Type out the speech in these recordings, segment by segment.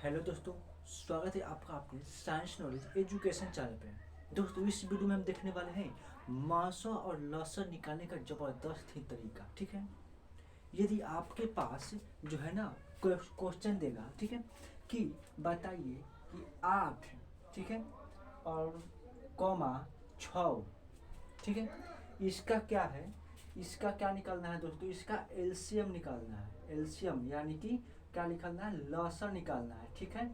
Hello दोस्तों, स्वागत है आपका अपने साइंस नॉलेज एजुकेशन चैनल पे। दोस्तों, इस वीडियो में हम देखने वाले हैं मासा और लहसुन निकालने का ज़बरदस्त ही तरीका। ठीक है, यदि आपके पास जो है ना क्वेश्चन देगा, ठीक है, कि बताइए कि 8, ठीक है, और कॉमा 6, ठीक है, इसका क्या है, इसका क्या निकालना है दोस्तों, इसका एलसीएम निकालना है। एलसीएम यानी कि क्या निकालना है, लॉसर निकालना है। ठीक है,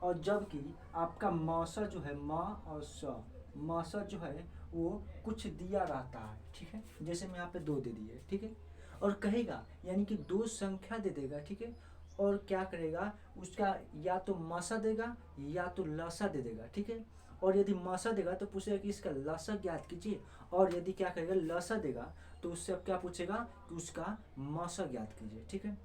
और जबकि आपका मौसा जो है, माँ और स मौसा जो है वो कुछ दिया रहता है। ठीक है, जैसे मैं यहाँ पे 2 दे दिए, ठीक है, और कहेगा यानी कि 2 संख्या दे देगा। ठीक है, और क्या करेगा, उसका या तो मौसा देगा या तो लसा दे देगा। ठीक है, और यदि मौसा देगा तो पूछेगा कि इसका लसा ज्ञात कीजिए, और यदि क्या करेगा लसा देगा तो उससे अब क्या पूछेगा कि उसका मौसा ज्ञात कीजिए। ठीक है,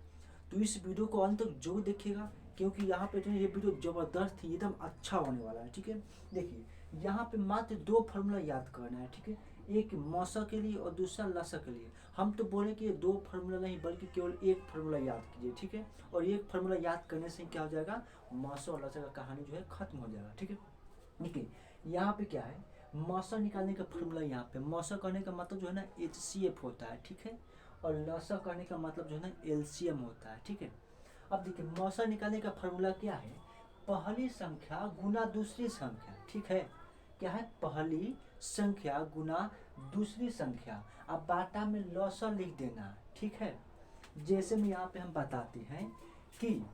तो इस वीडियो को अंत तक जरूर देखिएगा, क्योंकि यहाँ पे जो ये वीडियो ज़बरदस्त ही एकदम अच्छा होने वाला है। ठीक है, देखिए यहाँ पे मात्र 2 फार्मूला याद करना है। ठीक है, एक मौसा के लिए और दूसरा लसा के लिए। हम तो बोले कि ये 2 फार्मूला नहीं बल्कि केवल एक फार्मूला याद कीजिए। ठीक है, और एक फार्मूला याद करने से क्या हो जाएगा, मौसा और लसा का कहानी जो है खत्म हो जाएगा। ठीक है, देखिए यहाँ पे क्या है, मौसा निकालने का फार्मूला। यहाँ पे मौसा करने का मतलब जो है ना HCF होता है। ठीक है, और लसा करने का मतलब जो है ना एलसीएम होता है। ठीक है, अब देखिए मौसा निकालने का फार्मूला क्या है, पहली संख्या गुना दूसरी संख्या। ठीक है, क्या है, पहली संख्या गुना दूसरी संख्या। अब बाटा में लौसा लिख देना है। ठीक है, जैसे में यहाँ पे हम बताते हैं कि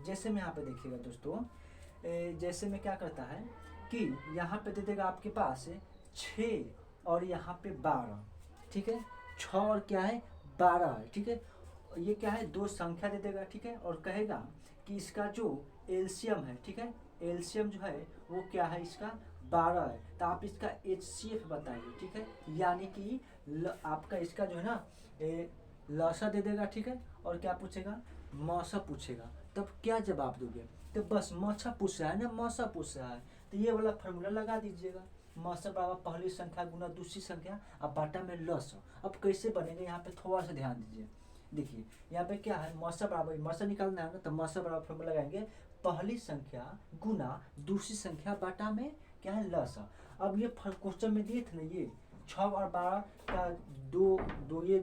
जैसे में यहाँ पे देखिएगा दोस्तों, जैसे में क्या करता है कि यहाँ पे दे देगा आपके पास 6 और यहाँ पे 12। ठीक है, 6 और क्या है 12 है। ठीक है, ये क्या है 2 संख्या दे देगा। ठीक है, और कहेगा कि इसका जो एलसीएम है, ठीक है, एलसीएम जो है वो क्या है, इसका 12 है। तो आप इसका HCF बताइए। ठीक है, यानी कि आपका इसका जो है ना लसा दे देगा। ठीक है, और क्या पूछेगा, मौसा पूछेगा। तब क्या जवाब दोगे, तो बस मौसा पूछ रहा है ना, मौसा पूछ रहा है, तो ये वाला फार्मूला लगा दीजिएगा। मौसा बराबर पहली संख्या गुना दूसरी संख्या, अब बाटा में लस। अब कैसे बनेगा, यहाँ पे थोड़ा सा ध्यान दीजिए। देखिए यहाँ पे क्या है, मौसा बराबर मौसा निकालना है ना, तो मौसा बराबर फार्मूला लगाएंगे पहली संख्या गुना दूसरी संख्या बाटा में क्या है लस। अब ये क्वेश्चन में दिए थे ना, ये 6 और 12 का दो दो ये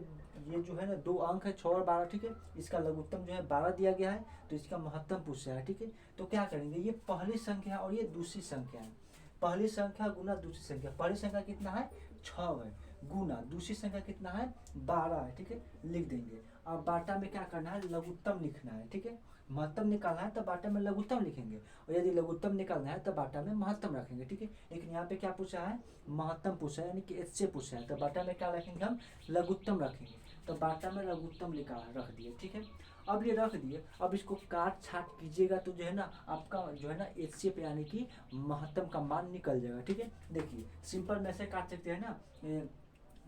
जो है ना 2 अंक है, 6 और 12। ठीक है, इसका लघुत्तम जो है 12 दिया गया है, तो इसका महत्तम पूछ रहा है। ठीक है, तो क्या करेंगे, ये पहली संख्या और ये दूसरी संख्या है। पहली संख्या गुना दूसरी संख्या, पहली संख्या कितना है 6 है, गुना दूसरी संख्या कितना है 12 है। ठीक है, लिख देंगे। अब बाटा में क्या करना है, लघुत्तम लिखना है। ठीक है, महत्तम निकालना है तो बाटा में लघुत्तम लिखेंगे, और यदि लघुत्तम निकालना है तो बाटा में महत्तम रखेंगे। ठीक है, लेकिन यहाँ पे क्या पूछा है, महत्तम पूछा है, यानी कि एच से पूछा है, तो बाटा में क्या रखेंगे, हम लघुत्तम रखेंगे। तो बाटा में लघुत्तम लिखा रख दिए। ठीक है, अब ये रख दिए, अब इसको काट छाट कीजिएगा तो जो है ना आपका जो है ना HCF यानी कि महत्तम का मान निकल जाएगा। ठीक है, देखिए सिंपल में से काट सकते हैं ना,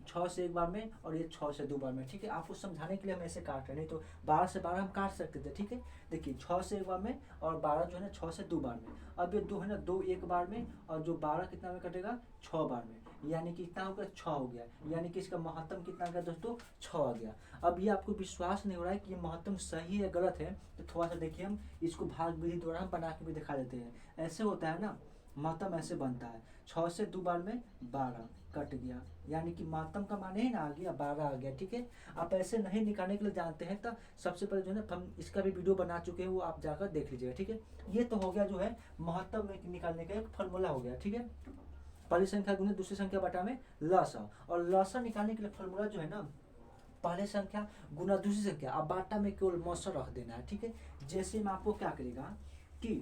6 से एक बार में और ये 6 से 2 बार में। ठीक है, आपको समझाने के लिए हम ऐसे काट रहे हैं, नहीं तो 12 से 12 हम काट सकते थे। ठीक है, देखिए 6 से एक बार में और 12 जो है ना 6 से 2 बार में। अब ये 2 है ना 2 एक बार में, और जो 12 कितना में कटेगा 6 बार में, यानी कि कितना हो गया 6 हो गया, यानी कि इसका महत्तम कितना आ गया दोस्तों 6 आ गया। अब ये आपको विश्वास नहीं हो रहा है कि ये महत्तम सही है गलत है, तो थोड़ा सा देखिए हम इसको भाग विधि द्वारा हम बना के भी दिखा देते हैं। ऐसे होता है ना, महत्तम ऐसे बनता है, 6 से 2 बार में 12 कट गया, यानी कि महत्तम का मान ही ना आ गया 12 आ गया। ठीक है, आप ऐसे नहीं निकालने के लिए जानते हैं तो सबसे पहले जो है ना हम इसका भी वीडियो बना चुके हैं, वो आप जाकर देख लीजिएगा। ठीक है, ये तो हो गया जो है महत्तम निकालने का एक फार्मूला हो गया। ठीक है, पहली संख्या गुने दूसरी संख्या बटा में लसा, और लसा निकालने के लिए फार्मूला जो है ना पहले संख्या गुना दूसरी संख्या, अब बाटा में केवल मौसा रख देना है। ठीक है, जैसे में आपको क्या करेगा कि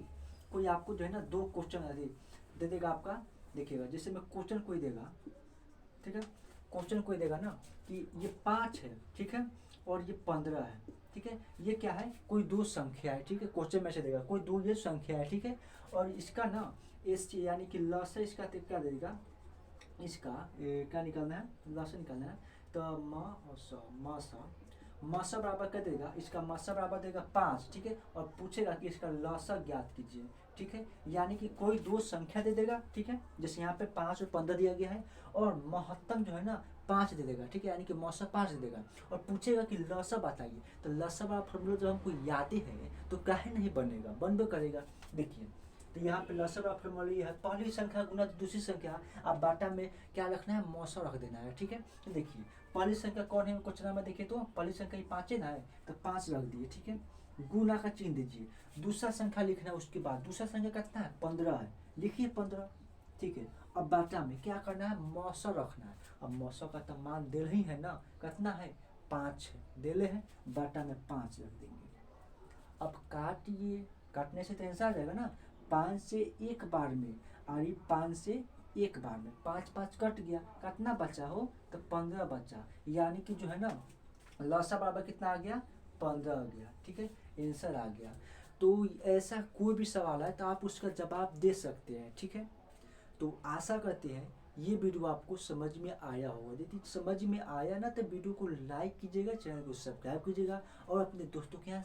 कोई आपको जो है ना 2 क्वेश्चन दे देगा आपका, देखिएगा जैसे में क्वेश्चन कोई देगा। ठीक है, क्वेश्चन कोई देगा ना कि ये 5 है, ठीक है, और ये 15 है। ठीक है, ये क्या है, कोई 2 संख्या है। ठीक है, क्वेश्चन में से देगा कोई 2 ये संख्या है। ठीक है, और इसका ना एस यानी कि लस है, इसका क्या देगा, इसका क्या निकालना है, लस निकालना है, तो मासा बराबर कर देगा, इसका मासा बराबर देगा 5। ठीक है, और पूछेगा कि इसका लसा ज्ञात कीजिए। ठीक है, यानी कि कोई 2 संख्या दे देगा। ठीक है, जैसे यहाँ पे 5 और 15 दिया गया है, और महत्तम जो है ना 5 दे देगा, ठीक है, यानी कि मौसा 5 दे देगा और पूछेगा कि लसा बताइए, तो लसा वाला फॉर्मूला जब हमको याद है तो काहे नहीं बनेगा, बनबे करेगा। देखिए तो यहाँ पे लसा वाला फॉर्मूला ये है, पहली संख्या गुना दूसरी संख्या, अब बाटा में क्या रखना है, मौसा रख देना है, ठीक है। तो देखिए पहली संख्या कौन है क्वेश्चन में, देखिए तो पहली संख्या ये 5 है ना, तो 5 रख दिए, ठीक है, गुना का चिन्ह दीजिए। दूसरा संख्या लिखना है, उसके बाद दूसरा संख्या कितना है, 15 है, लिखिए 15, ठीक है। अब बाटा में क्या करना है, मौसा रखना है। अब मौसा का तो मान दे ही है ना, कितना है, 5 है, देले है, बाटा में 5 रख देंगे। अब काटिए, काटने से तो आंसर आ जाएगा ना, 5 से एक बार में, और ये 5 से एक बार में 5 5 कट गया, कितना बचा हो, तो 15 बचा, यानी कि जो है ना लसा बराबर कितना आ गया, 15 आ गया, ठीक है, आंसर आ गया। तो ऐसा कोई भी सवाल है तो आप उसका जवाब दे सकते हैं, ठीक है। तो आशा करते हैं ये वीडियो आपको समझ में आया होगा। यदि समझ में आया ना तो वीडियो को लाइक कीजिएगा, चैनल को सब्सक्राइब कीजिएगा और अपने दोस्तों के यहाँ